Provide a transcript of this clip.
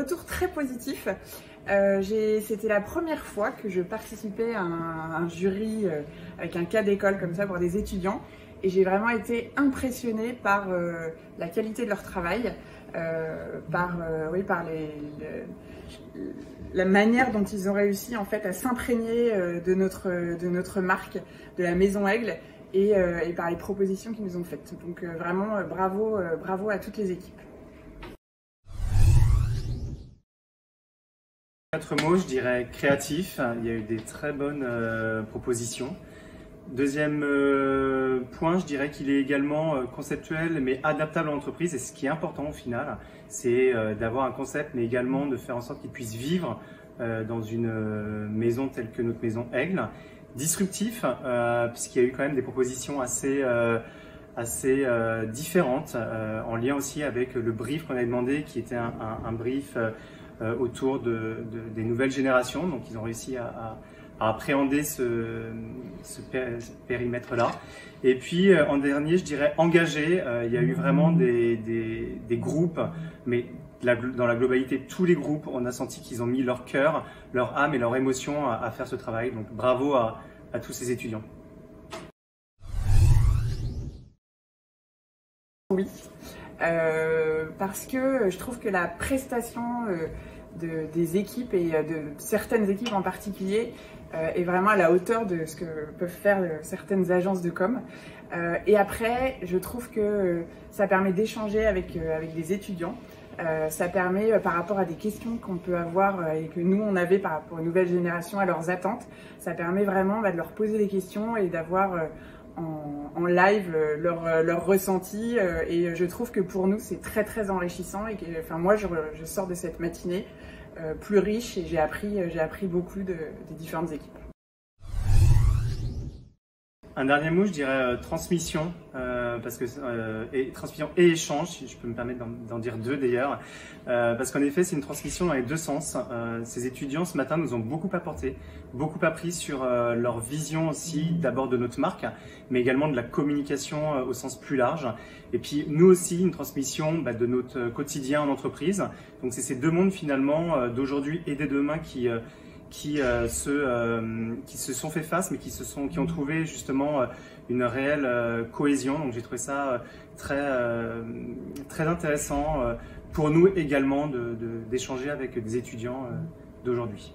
retours très positifs. C'était la première fois que je participais à un jury avec un cas d'école comme ça pour des étudiants. Et j'ai vraiment été impressionnée par la qualité de leur travail, par la manière dont ils ont réussi en fait à s'imprégner de notre marque, de la Maison Aigle, et par les propositions qu'ils nous ont faites. Donc vraiment bravo à toutes les équipes. 4 mots, je dirais créatif. Il y a eu des très bonnes propositions. Deuxième point, je dirais qu'il est également conceptuel mais adaptable à l'entreprise. Et ce qui est important au final, c'est d'avoir un concept mais également de faire en sorte qu'il puisse vivre dans une maison telle que notre maison Aigle. Disruptif, puisqu'il y a eu quand même des propositions assez différentes, en lien aussi avec le brief qu'on a demandé, qui était un brief autour des nouvelles générations. Donc ils ont réussi à appréhender ce périmètre-là. Et puis en dernier, je dirais engagé. Il y a eu vraiment des groupes, mais dans la globalité, tous les groupes, on a senti qu'ils ont mis leur cœur, leur âme et leur émotion à faire ce travail. Donc bravo à tous ces étudiants. Oui, parce que je trouve que la prestation des équipes et de certaines équipes en particulier est vraiment à la hauteur de ce que peuvent faire certaines agences de com. Et après, je trouve que ça permet d'échanger avec des étudiants. Ça permet, par rapport à des questions qu'on peut avoir et que nous on avait par rapport aux nouvelles générations, à leurs attentes, ça permet vraiment de leur poser des questions et d'avoir en live leur ressenti. Et je trouve que pour nous c'est très enrichissant et que, enfin, moi je sors de cette matinée plus riche et j'ai appris beaucoup des différentes équipes. Un dernier mot, je dirais transmission, parce que transmission et échange, si je peux me permettre d'en dire deux d'ailleurs, parce qu'en effet c'est une transmission dans les deux sens. Ces étudiants ce matin nous ont beaucoup apporté, beaucoup appris sur leur vision aussi, d'abord de notre marque, mais également de la communication au sens plus large. Et puis nous aussi une transmission de notre quotidien en entreprise. Donc c'est ces deux mondes finalement d'aujourd'hui et des demain qui se sont fait face, mais qui ont trouvé justement une réelle cohésion. Donc j'ai trouvé ça très intéressant pour nous également d'échanger avec des étudiants d'aujourd'hui.